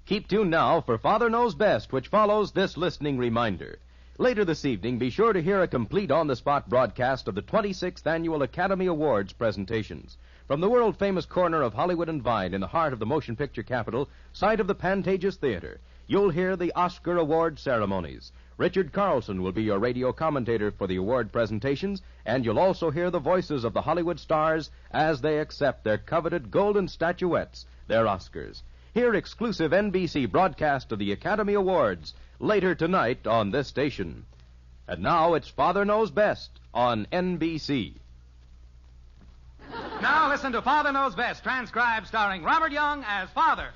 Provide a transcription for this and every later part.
Keep tuned now for Father Knows Best, which follows this listening reminder. Later this evening, be sure to hear a complete on-the-spot broadcast of the 26th Annual Academy Awards presentations. From the world-famous corner of Hollywood and Vine in the heart of the motion picture capital, site of the Pantages Theater, you'll hear the Oscar Award ceremonies. Richard Carlson will be your radio commentator for the award presentations, and you'll also hear the voices of the Hollywood stars as they accept their coveted golden statuettes, their Oscars. Hear exclusive NBC broadcast of the Academy Awards later tonight on this station. And now it's Father Knows Best on NBC. Now listen to Father Knows Best, transcribed starring Robert Young as Father.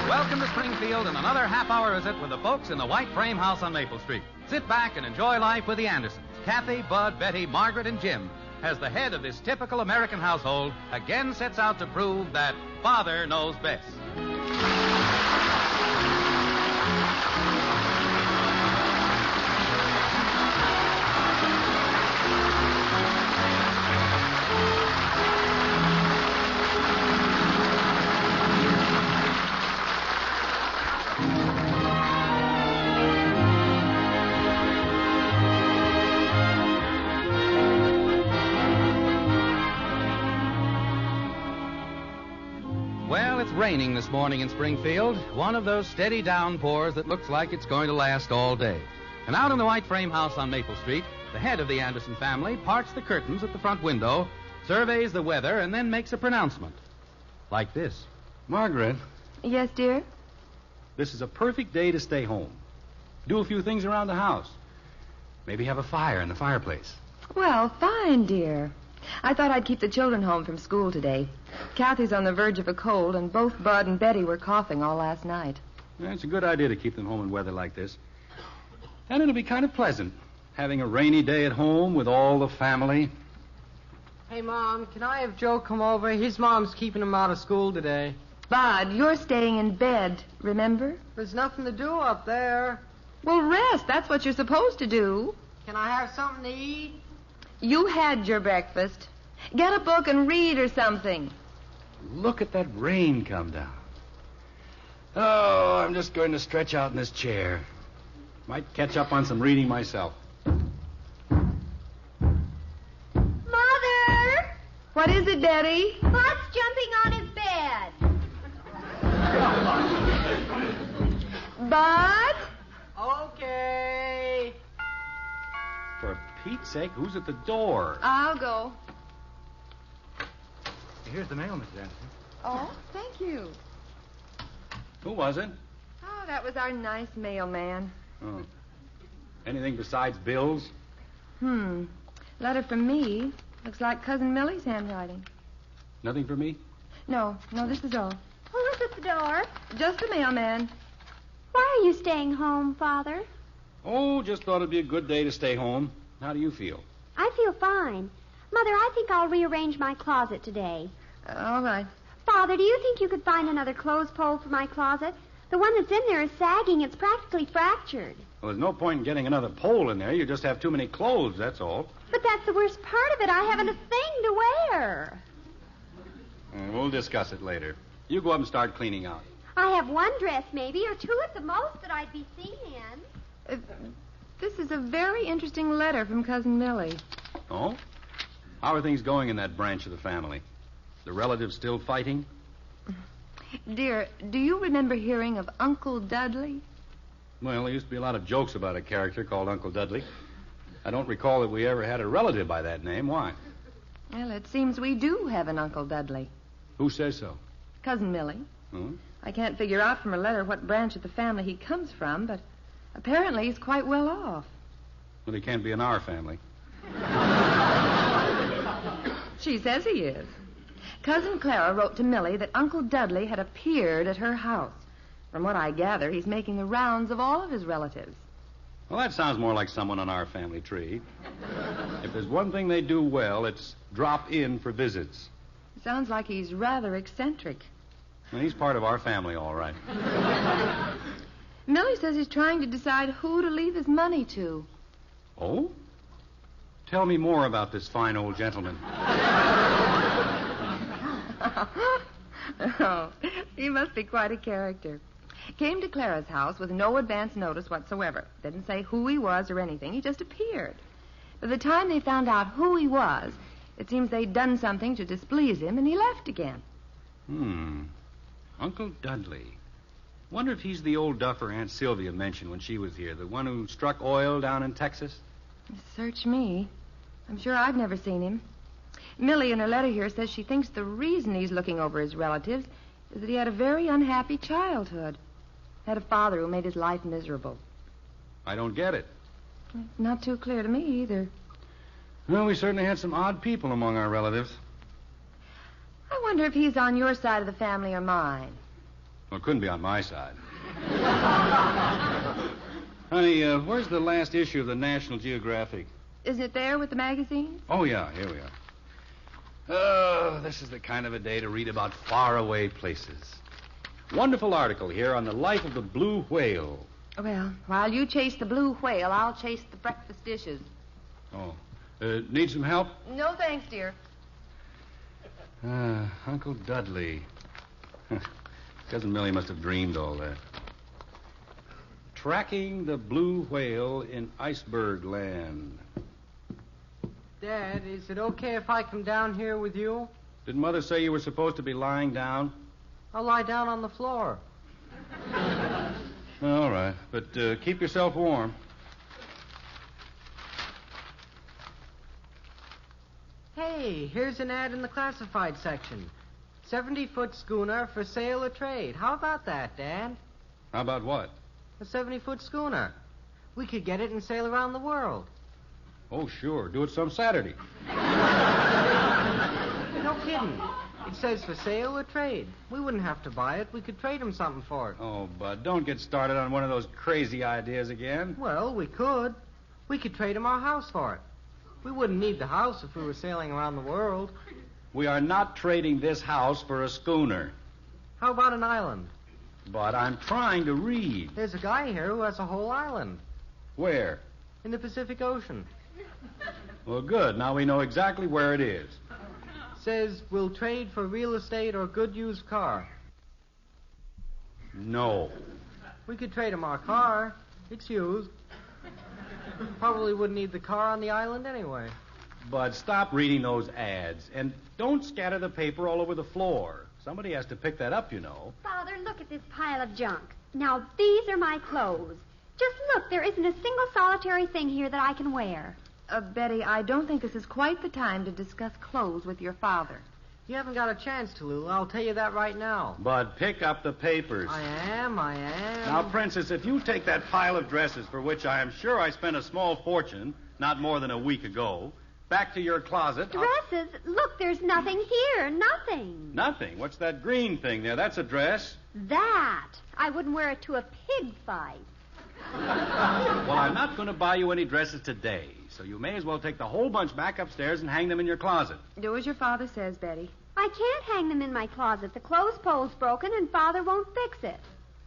Welcome to Springfield and another half-hour visit with the folks in the white frame house on Maple Street. Sit back and enjoy life with the Andersons. Kathy, Bud, Betty, Margaret, and Jim, as the head of this typical American household, again sets out to prove that Father knows best. Well, it's raining this morning in Springfield, one of those steady downpours that looks like it's going to last all day. And out in the white frame house on Maple Street, the head of the Anderson family parts the curtains at the front window, surveys the weather, and then makes a pronouncement. Like this. Margaret, Yes, dear? this is a perfect day to stay home. Do a few things around the house. Maybe have a fire in the fireplace. Well, fine, dear. I thought I'd keep the children home from school today. Kathy's on the verge of a cold, and both Bud and Betty were coughing all last night. Yeah, it's a good idea to keep them home in weather like this. And it'll be kind of pleasant, having a rainy day at home with all the family. Hey, Mom, can I have Joe come over? His mom's keeping him out of school today. Bud, you're staying in bed, remember? There's nothing to do up there. Well, rest. That's what you're supposed to do. Can I have something to eat? You had your breakfast. Get a book and read or something. Look at that rain come down. Oh, I'm just going to stretch out in this chair. Might catch up on some reading myself. Mother! What is it, Betty? Bud's jumping on his bed. Bud? Okay. For Pete's sake, who's at the door? I'll go. Here's the mail, Mrs. Anderson. Oh, thank you. Who was it? Oh, that was our nice mailman. Oh. Anything besides bills? Letter from me. Looks like Cousin Millie's handwriting. Nothing for me? No, this is all. Who's at the door? Just the mailman. Why are you staying home, Father? Oh, just thought it'd be a good day to stay home. How do you feel? I feel fine. Mother, I think I'll rearrange my closet today. All right. Father, do you think you could find another clothes pole for my closet? The one that's in there is sagging. It's practically fractured. Well, there's no point in getting another pole in there. You just have too many clothes, that's all. But that's the worst part of it. I haven't a thing to wear. We'll discuss it later. You go up and start cleaning out. I have one dress, maybe, or two at the most that I'd be seen in. This is a very interesting letter from Cousin Millie. Oh? How are things going in that branch of the family? The relatives still fighting? Dear, do you remember hearing of Uncle Dudley? Well, there used to be a lot of jokes about a character called Uncle Dudley. I don't recall that we ever had a relative by that name. Why? Well, it seems we do have an Uncle Dudley. Who says so? Cousin Millie. Hmm? I can't figure out from her letter what branch of the family he comes from, but apparently he's quite well off. Well, he can't be in our family. She says he is. Cousin Clara wrote to Millie that Uncle Dudley had appeared at her house. From what I gather, he's making the rounds of all of his relatives. Well, that sounds more like someone on our family tree. If there's one thing they do well, it's drop in for visits. Sounds like he's rather eccentric. And he's part of our family, all right. Millie says he's trying to decide who to leave his money to. Oh? Tell me more about this fine old gentleman. Oh, he must be quite a character. Came to Clara's house with no advance notice whatsoever. Didn't say who he was or anything. He just appeared. By the time they found out who he was, it seems they'd done something to displease him, and he left again. Uncle Dudley. Wonder if he's the old duffer Aunt Sylvia mentioned when she was here, the one who struck oil down in Texas? Search me. I'm sure I've never seen him. Millie, in her letter here, says she thinks the reason he's looking over his relatives is that he had a very unhappy childhood. Had a father who made his life miserable. I don't get it. Not too clear to me either. Well, we certainly had some odd people among our relatives. I wonder if he's on your side of the family or mine. Well, it couldn't be on my side. Honey, where's the last issue of the National Geographic? Isn't it there with the magazine? Oh, yeah, here we are. Oh, this is the kind of a day to read about faraway places. Wonderful article here on the life of the blue whale. Well, while you chase the blue whale, I'll chase the breakfast dishes. Oh, need some help? No thanks, dear. Uncle Dudley. Cousin Millie must have dreamed all that. Tracking the blue whale in iceberg land. Dad, is it okay if I come down here with you? Didn't Mother say you were supposed to be lying down? I'll lie down on the floor. All right, but keep yourself warm. Hey, here's an ad in the classified section. 70-foot schooner for sale or trade. How about that, Dad? How about what? A 70-foot schooner. We could get it and sail around the world. Oh, sure. Do it some Saturday. No kidding. It says for sale or trade. We wouldn't have to buy it. We could trade him something for it. Oh, Bud, don't get started on one of those crazy ideas again. Well, we could. We could trade him our house for it. We wouldn't need the house if we were sailing around the world. We are not trading this house for a schooner. How about an island? But I'm trying to read. There's a guy here who has a whole island. Where? In the Pacific Ocean. Well, good. Now we know exactly where it is. Says we'll trade for real estate or good used car. No. We could trade him our car. It's used. Probably wouldn't need the car on the island anyway. Bud, stop reading those ads. And don't scatter the paper all over the floor. Somebody has to pick that up, you know. Father, look at this pile of junk. Now, these are my clothes. Just look, there isn't a single solitary thing here that I can wear. Betty, I don't think this is quite the time to discuss clothes with your father. You haven't got a chance to, Lulu. I'll tell you that right now. Bud, pick up the papers. I am. Now, Princess, if you take that pile of dresses for which I am sure I spent a small fortune, not more than a week ago, back to your closet... Dresses? Look, there's nothing here. Nothing. Nothing? What's that green thing there? That's a dress. That. I wouldn't wear it to a pig fight. Well, I'm not going to buy you any dresses today, so you may as well take the whole bunch back upstairs and hang them in your closet. Do as your father says, Betty. I can't hang them in my closet. The clothes pole's broken and Father won't fix it.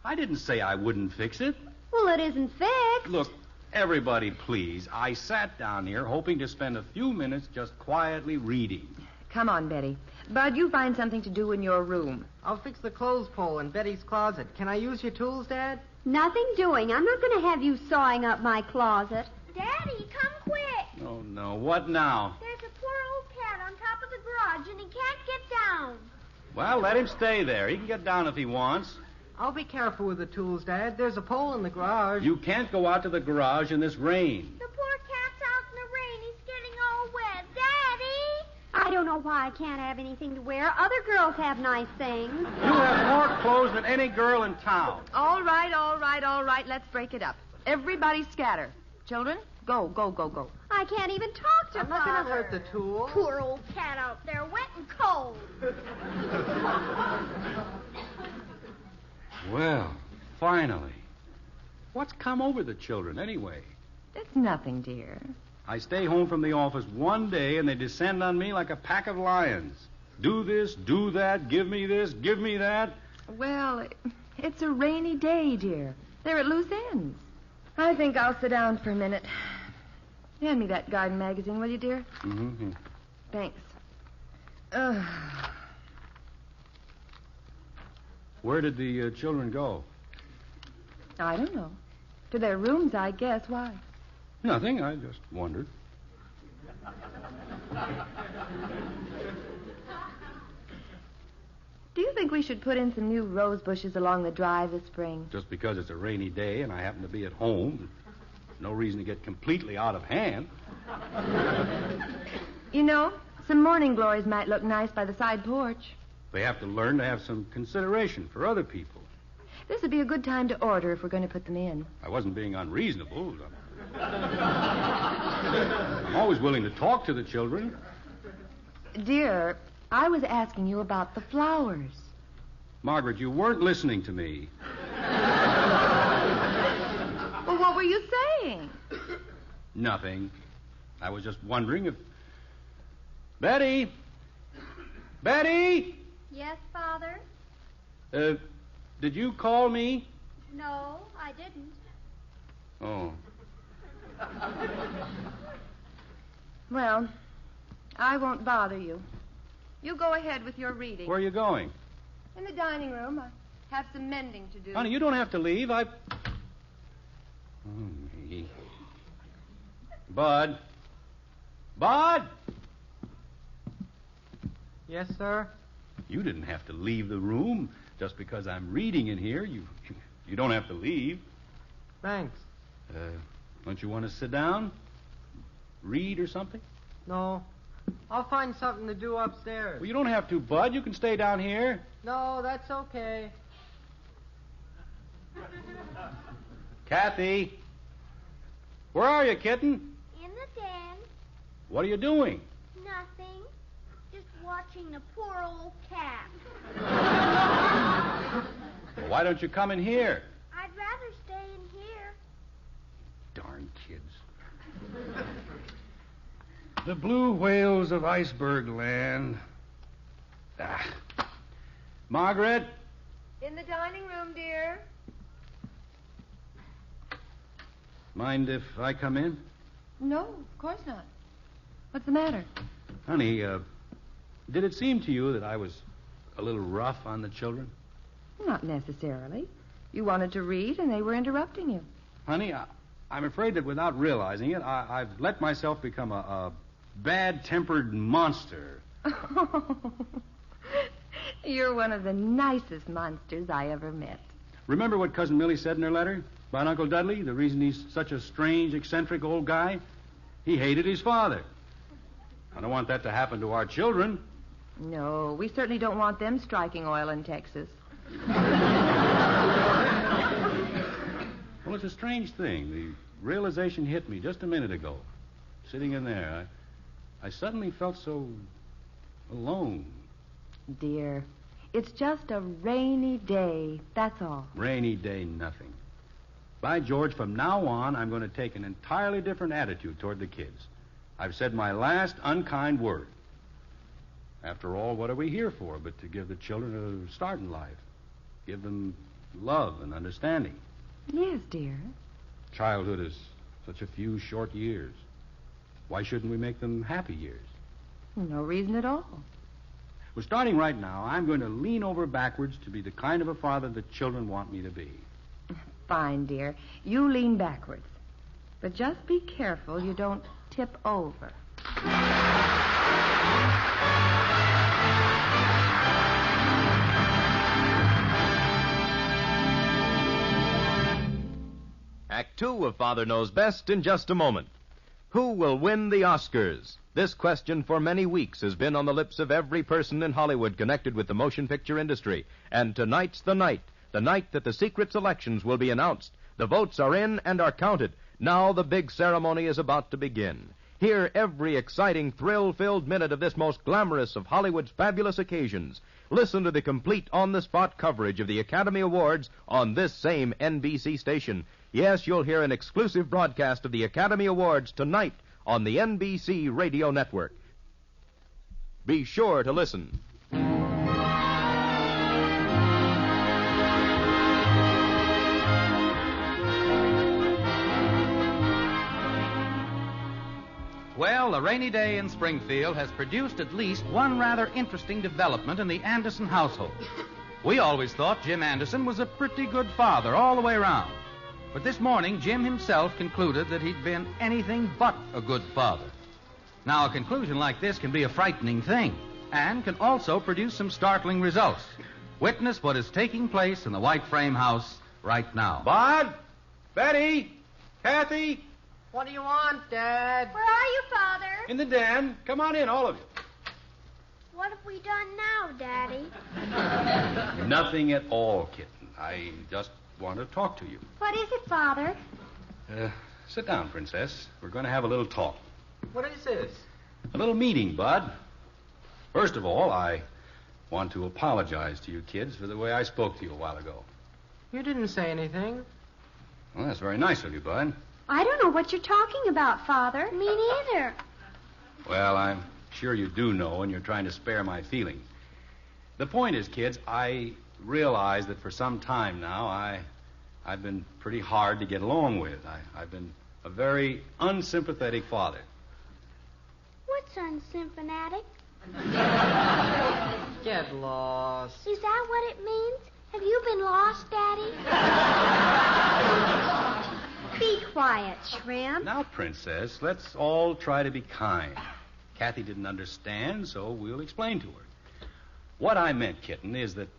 I didn't say I wouldn't fix it. Well, it isn't fixed. Look, everybody, please. I sat down here hoping to spend a few minutes just quietly reading. Come on, Betty. Bud, you find something to do in your room. I'll fix the clothes pole in Betty's closet. Can I use your tools, Dad? Nothing doing. I'm not going to have you sawing up my closet. Daddy, come quick. Oh, no. What now? There's a poor old cat on top of the garage, and he can't get down. Well, let him stay there. He can get down if he wants. I'll be careful with the tools, Dad. There's a pole in the garage. You can't go out to the garage in this rain. The poor cat's out in the rain. He's getting all wet. Daddy! I don't know why I can't have anything to wear. Other girls have nice things. You have more clothes than any girl in town. All right. Let's break it up. Everybody scatter. Children, go. I can't even talk to I'm not going to Father. hurt the tool. Poor old cat out there, wet and cold. Well, finally. What's come over the children, anyway? It's nothing, dear. I stay home from the office one day, and they descend on me like a pack of lions. Do this, do that, give me this, give me that. Well, it's a rainy day, dear. They're at loose ends. I think I'll sit down for a minute. Hand me that garden magazine, will you, dear? Mm-hmm. Thanks. Where did the children go? I don't know. To their rooms, I guess. Why? Nothing. I just wondered. Do you think we should put in some new rose bushes along the drive this spring? Just because it's a rainy day and I happen to be at home, there's no reason to get completely out of hand. You know, some morning glories might look nice by the side porch. They have to learn to have some consideration for other people. This would be a good time to order if we're going to put them in. I wasn't being unreasonable. I'm always willing to talk to the children. Dear, I was asking you about the flowers. Margaret, you weren't listening to me. Well, what were you saying? Nothing. I was just wondering if... Betty! Betty! Yes, Father? Did you call me? No, I didn't. Oh. Well, I won't bother you. You go ahead with your reading. Where are you going? In the dining room. I have some mending to do. Honey, you don't have to leave. Oh, me. Bud. Bud! Yes, sir? You didn't have to leave the room just because I'm reading in here. You don't have to leave. Thanks. Don't you want to sit down? Read or something? No. I'll find something to do upstairs. Well, you don't have to, Bud. You can stay down here. No, that's okay. Kathy. Where are you, kitten? In the den. What are you doing? Nothing. Just watching the poor old cat. Well, why don't you come in here? I'd rather stay in here. Darn kids. The blue whales of iceberg land. Margaret? In the dining room, dear. Mind if I come in? No, of course not. What's the matter? Honey, did it seem to you that I was a little rough on the children? Not necessarily. You wanted to read, and they were interrupting you. Honey, I'm afraid that without realizing it, I've let myself become a bad-tempered monster. You're one of the nicest monsters I ever met. Remember what Cousin Millie said in her letter about Uncle Dudley? The reason he's such a strange, eccentric old guy? He hated his father. I don't want that to happen to our children. No, we certainly don't want them striking oil in Texas. Well, it's a strange thing. The realization hit me just a minute ago. Sitting in there, I suddenly felt so alone. Dear, it's just a rainy day, that's all. Rainy day, nothing. By George, from now on, I'm going to take an entirely different attitude toward the kids. I've said my last unkind word. After all, what are we here for but to give the children a start in life? Give them love and understanding. Yes, dear. Childhood is such a few short years. Why shouldn't we make them happy years? No reason at all. Well, starting right now, I'm going to lean over backwards to be the kind of a father the children want me to be. Fine, dear. You lean backwards. But just be careful you don't tip over. Act 2 of Father Knows Best in just a moment. Who will win the Oscars? This question for many weeks has been on the lips of every person in Hollywood connected with the motion picture industry. And tonight's the night that the secret selections will be announced. The votes are in and are counted. Now the big ceremony is about to begin. Hear every exciting, thrill-filled minute of this most glamorous of Hollywood's fabulous occasions. Listen to the complete on-the-spot coverage of the Academy Awards on this same NBC station. Yes, you'll hear an exclusive broadcast of the Academy Awards tonight on the NBC Radio Network. Be sure to listen. Well, a rainy day in Springfield has produced at least one rather interesting development in the Anderson household. We always thought Jim Anderson was a pretty good father all the way around. But this morning, Jim himself concluded that he'd been anything but a good father. Now, a conclusion like this can be a frightening thing and can also produce some startling results. Witness what is taking place in the white frame house right now. Bud? Betty? Kathy? What do you want, Dad? Where are you, Father? In the den. Come on in, all of you. What have we done now, Daddy? Nothing at all, kitten. I just want to talk to you. What is it, Father? Sit down, Princess. We're going to have a little talk. What is this? A little meeting, Bud. First of all, I want to apologize to you kids for the way I spoke to you a while ago. You didn't say anything. Well, that's very nice of you, Bud. I don't know what you're talking about, Father. Me neither. Well, I'm sure you do know, and you're trying to spare my feelings. The point is, kids, I realize that for some time now, I've been pretty hard to get along with. I've been a very unsympathetic father. What's unsympathetic? Get lost. Is that what it means? Have you been lost, Daddy? Be quiet, Shrimp. Now, Princess, let's all try to be kind. Kathy didn't understand, so we'll explain to her. What I meant, kitten, is that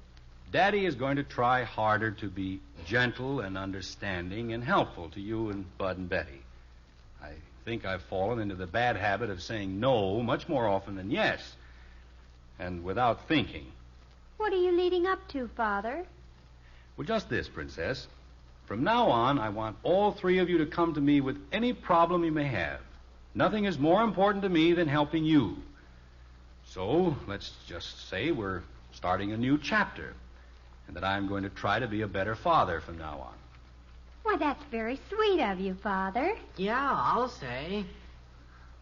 Daddy is going to try harder to be gentle and understanding and helpful to you and Bud and Betty. I think I've fallen into the bad habit of saying no much more often than yes, and without thinking. What are you leading up to, Father? Well, just this, Princess. From now on, I want all three of you to come to me with any problem you may have. Nothing is more important to me than helping you. So, let's just say we're starting a new chapter, and that I'm going to try to be a better father from now on. Why, that's very sweet of you, Father. Yeah, I'll say.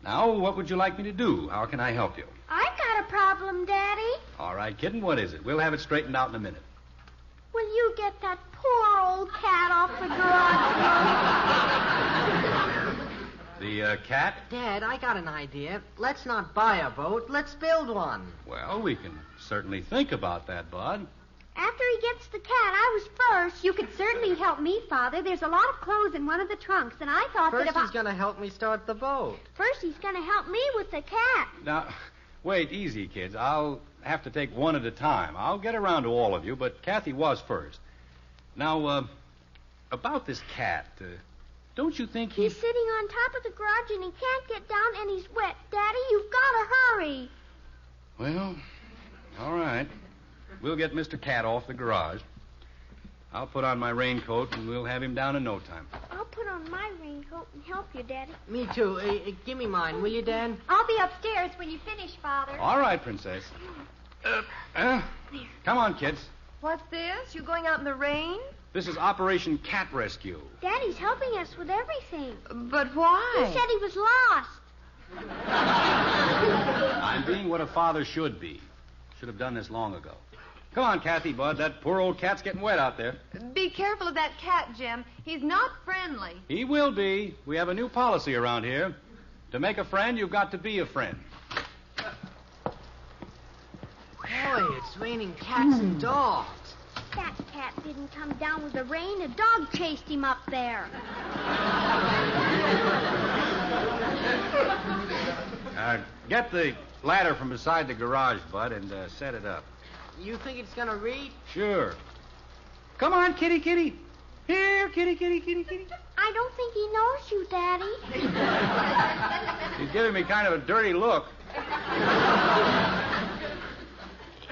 Now, what would you like me to do? How can I help you? I got a problem, Daddy. All right, kitten, what is it? We'll have it straightened out in a minute. Will you get that poor old cat off the garage? The cat? Dad, I got an idea. Let's not buy a boat. Let's build one. Well, we can certainly think about that, Bud. After he gets the cat, I was first. You could certainly help me, Father. There's a lot of clothes in one of the trunks, and I thought First that if he's going to help me start the boat. First, he's going to help me with the cat. Now, wait, easy, kids. I'll have to take one at a time. I'll get around to all of you, but Kathy was first. Now, about this cat, don't you think He's sitting on top of the garage, and he can't get down, and he's wet. Daddy, you've got to hurry. Well, all right. We'll get Mr. Cat off the garage. I'll put on my raincoat, and we'll have him down in no time. I'll put on my raincoat and help you, Daddy. Me too. Give me mine, will you, Dad? I'll be upstairs when you finish, Father. All right, Princess. Come on, kids. What's this? You going out in the rain? This is Operation Cat Rescue. Daddy's helping us with everything. But why? He said he was lost. I'm being what a father should be. Should have done this long ago. Come on, Kathy, Bud. That poor old cat's getting wet out there. Be careful of that cat, Jim. He's not friendly. He will be. We have a new policy around here. To make a friend, you've got to be a friend. Boy, it's raining cats and dogs. That cat didn't come down with the rain. A dog chased him up there. Get the ladder from beside the garage, Bud, and set it up. You think it's going to reach? Sure. Come on, kitty, kitty. Here, kitty, kitty, kitty, kitty. I don't think he knows you, Daddy. He's giving me kind of a dirty look.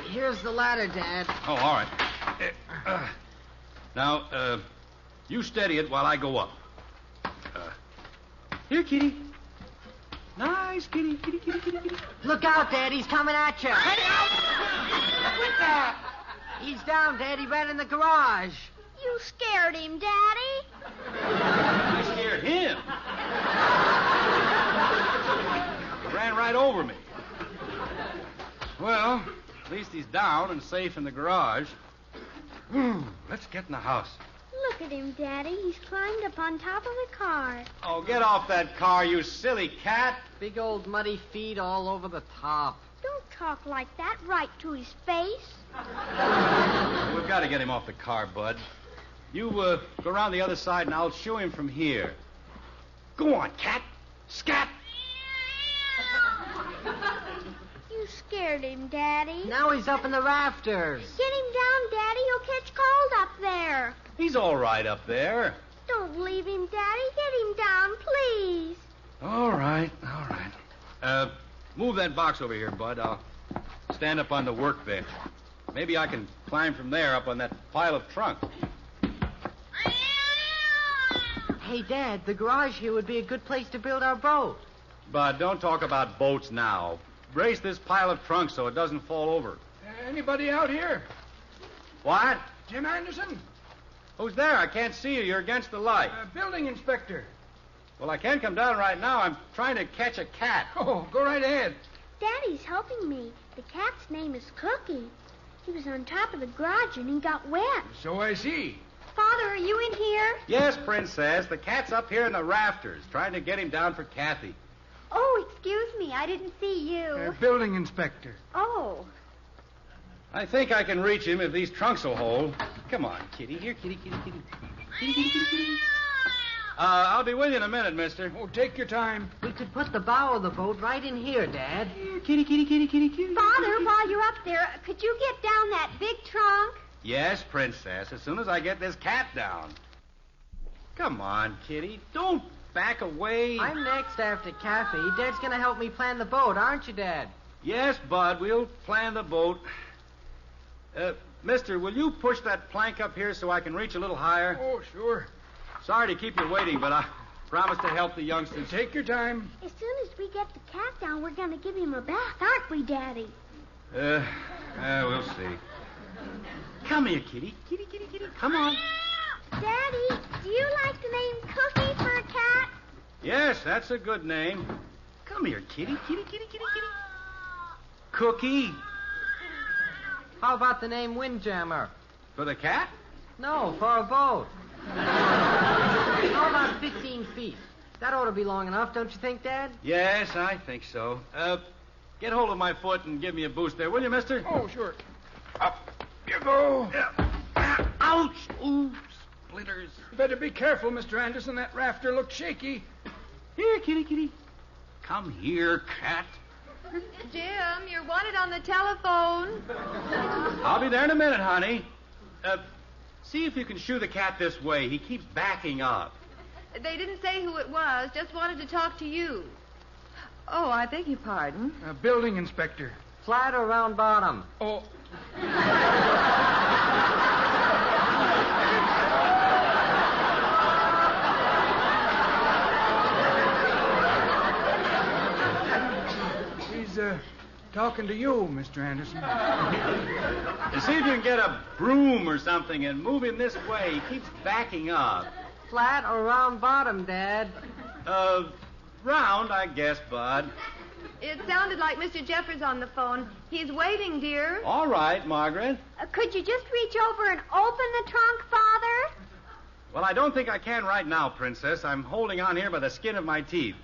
Here's the ladder, Dad. Oh, all right. Now, you steady it while I go up. Here, kitty. Nice, kitty, kitty, kitty, kitty, kitty. Look out, Dad. He's coming at you. Quit that. He's down, Dad. He ran in the garage. You scared him, Daddy. I scared him. He ran right over me. Well, at least he's down and safe in the garage. Let's get in the house. Look Look at him, Daddy. He's climbed up on top of the car. Oh, get off that car, you silly cat. Big old muddy feet all over the top. Don't talk like that right to his face. We've got to get him off the car, Bud. You go around the other side, and I'll shoo him from here. Go on, cat. Scat. You scared him, Daddy. Now he's up in the rafters. Get him down, Daddy. He'll catch cold up there. He's all right up there. Don't leave him, Daddy. Get him down, please. All right. Move that box over here, Bud. I'll stand up on the workbench. Maybe I can climb from there up on that pile of trunk. Hey, Dad, the garage here would be a good place to build our boat. Bud, don't talk about boats now. Brace this pile of trunk so it doesn't fall over. Anybody out here? What? Jim Anderson? Who's there? I can't see you. You're against the light. Building inspector. Well, I can't come down right now. I'm trying to catch a cat. Oh, go right ahead. Daddy's helping me. The cat's name is Cookie. He was on top of the garage and he got wet. So I see. Father, are you in here? Yes, Princess. The cat's up here in the rafters, trying to get him down for Kathy. Oh, excuse me. I didn't see you. Building inspector. Oh. I think I can reach him if these trunks will hold. Come on, kitty. Here, kitty. Kitty. I'll be with you in a minute, mister. Oh, take your time. We could put the bow of the boat right in here, Dad. Kitty. Father, while you're up there, could you get down that big trunk? Yes, Princess, as soon as I get this cat down. Come on, kitty. Don't back away. I'm next after Kathy. Dad's going to help me plan the boat, aren't you, Dad? Yes, Bud, we'll plan the boat. Mister, will you push that plank up here so I can reach a little higher? Oh, sure. Sorry to keep you waiting, but I promised to help the youngsters. Take your time. As soon as we get the cat down, we're going to give him a bath, aren't we, Daddy? We'll see. Come here, kitty. Kitty. Come on. Daddy, do you like the name Cookie for a cat? Yes, that's a good name. Come here, kitty. Kitty. Cookie. How about the name Windjammer? For the cat? No, for a boat. How about 15 feet? That ought to be long enough, don't you think, Dad? Yes, I think so. Get hold of my foot and give me a boost there, will you, mister? Oh, sure. Up you go. Ouch! Ooh, splinters. You better be careful, Mr. Anderson. That rafter looks shaky. Here, kitty. Come here, cat. Jim, you're wanted on the telephone. I'll be there in a minute, honey. See if you can shoo the cat this way. He keeps backing up. They didn't say who it was, just wanted to talk to you. Oh, I beg your pardon. Building inspector. Flat or round bottom? Oh. He's talking to you, Mr. Anderson. See if you can get a broom or something and move him this way. He keeps backing up. Flat or round bottom, Dad? Round, I guess, Bud. It sounded like Mr. Jeffers on the phone. He's waiting, dear. All right, Margaret. Could you just reach over and open the trunk, Father? Well, I don't think I can right now, Princess. I'm holding on here by the skin of my teeth.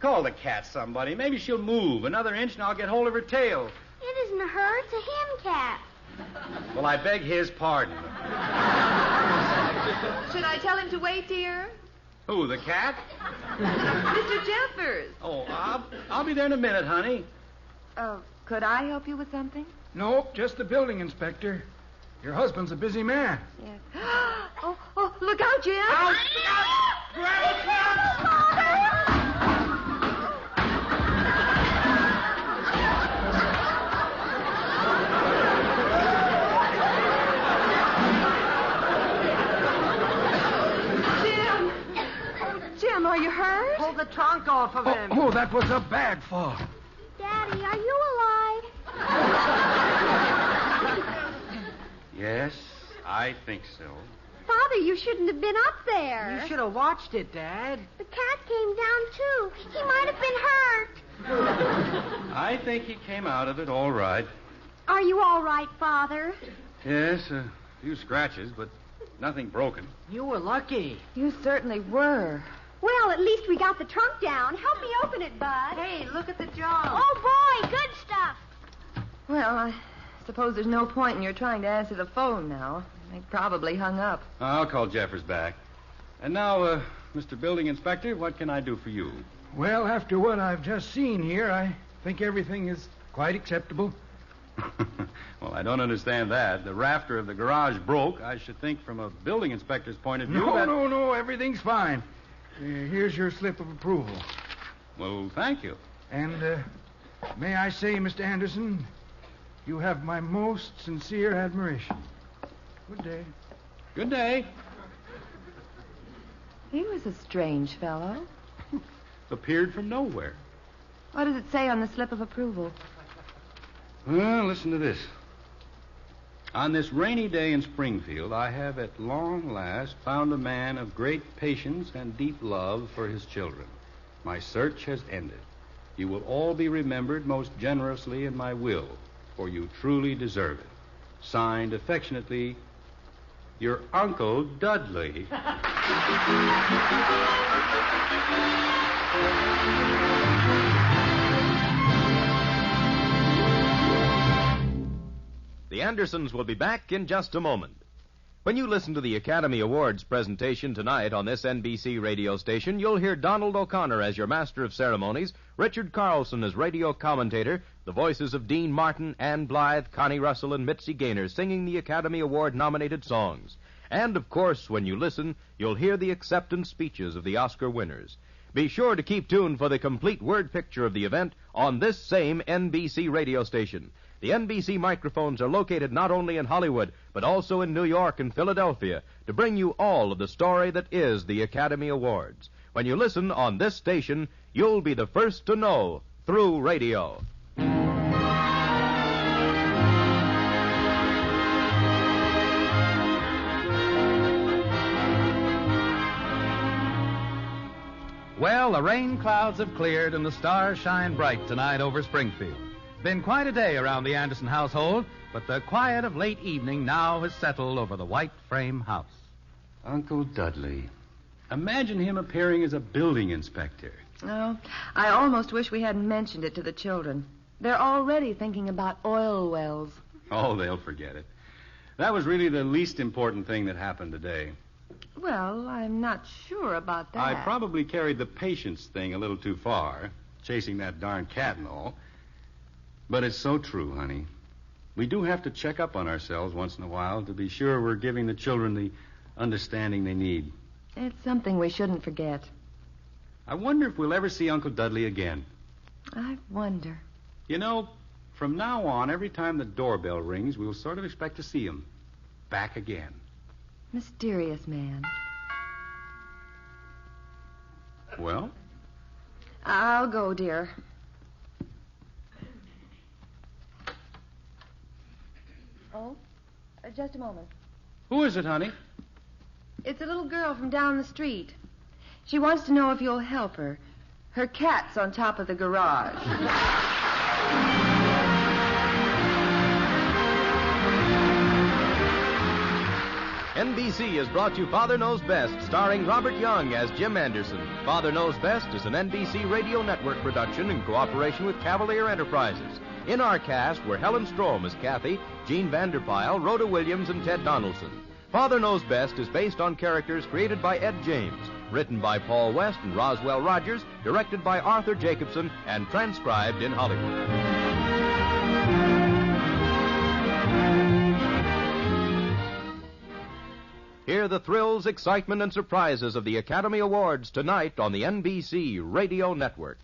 Call the cat, somebody. Maybe she'll move. Another inch and I'll get hold of her tail. It isn't her, it's a hen cat. Well, I beg his pardon. Should I tell him to wait, dear? Who, the cat? Mr. Jeffers. Oh, I'll be there in a minute, honey. Could I help you with something? Nope, just the building inspector. Your husband's a busy man. Yes. Oh, look out, Jim. Out! Father! Jim, are you hurt? Pull the trunk off of him. Oh, that was a bad fall. Daddy, are you alive? Yes, I think so. Father, you shouldn't have been up there. You should have watched it, Dad. The cat came down, too. He might have been hurt. I think he came out of it all right. Are you all right, Father? Yes, a few scratches, but Nothing broken. You were lucky. You certainly were. Well, at least we got the trunk down. Help me open it, Bud. Hey, look at the job. Oh, boy, good stuff. Well, I suppose there's no point in your trying to answer the phone now. They probably hung up. I'll call Jeffers back. And now, Mr. Building Inspector, what can I do for you? Well, after what I've just seen here, I think everything is quite acceptable. Well, I don't understand that. The rafter of the garage broke. I should think from a building inspector's point of view No, everything's fine. Here's your slip of approval. Well, thank you. And may I say, Mr. Anderson, you have my most sincere admiration. Good day. Good day. He was a strange fellow. Appeared from nowhere. What does it say on the slip of approval? Well, listen to this. On this rainy day in Springfield, I have at long last found a man of great patience and deep love for his children. My search has ended. You will all be remembered most generously in my will, for you truly deserve it. Signed affectionately, your Uncle Dudley. The Andersons will be back in just a moment. When you listen to the Academy Awards presentation tonight on this NBC radio station, you'll hear Donald O'Connor as your master of ceremonies, Richard Carlson as radio commentator, the voices of Dean Martin, Ann Blythe, Connie Russell, and Mitzi Gaynor singing the Academy Award-nominated songs. And, of course, when you listen, you'll hear the acceptance speeches of the Oscar winners. Be sure to keep tuned for the complete word picture of the event on this same NBC radio station. The NBC microphones are located not only in Hollywood, but also in New York and Philadelphia to bring you all of the story that is the Academy Awards. When you listen on this station, you'll be the first to know through radio. Well, the rain clouds have cleared and the stars shine bright tonight over Springfield. Been quite a day around the Anderson household, but the quiet of late evening now has settled over the white frame house. Uncle Dudley. Imagine him appearing as a building inspector. Oh, I almost wish we hadn't mentioned it to the children. They're already thinking about oil wells. Oh, they'll forget it. That was really the least important thing that happened today. Well, I'm not sure about that. I probably carried the patience thing a little too far, chasing that darn cat and all. But it's so true, honey. We do have to check up on ourselves once in a while to be sure we're giving the children the understanding they need. It's something we shouldn't forget. I wonder if we'll ever see Uncle Dudley again. I wonder. You know, from now on, every time the doorbell rings, we'll sort of expect to see him back again. Mysterious man. Well? I'll go, dear. Oh, just a moment. Who is it, honey? It's a little girl from down the street. She wants to know if you'll help her. Her cat's on top of the garage. NBC has brought you Father Knows Best, starring Robert Young as Jim Anderson. Father Knows Best is an NBC Radio Network production in cooperation with Cavalier Enterprises. In our cast were Helen Strom as Kathy, Gene Vanderpyle, Rhoda Williams, and Ted Donaldson. Father Knows Best is based on characters created by Ed James, written by Paul West and Roswell Rogers, directed by Arthur Jacobson, and transcribed in Hollywood. Hear the thrills, excitement, and surprises of the Academy Awards tonight on the NBC Radio Network.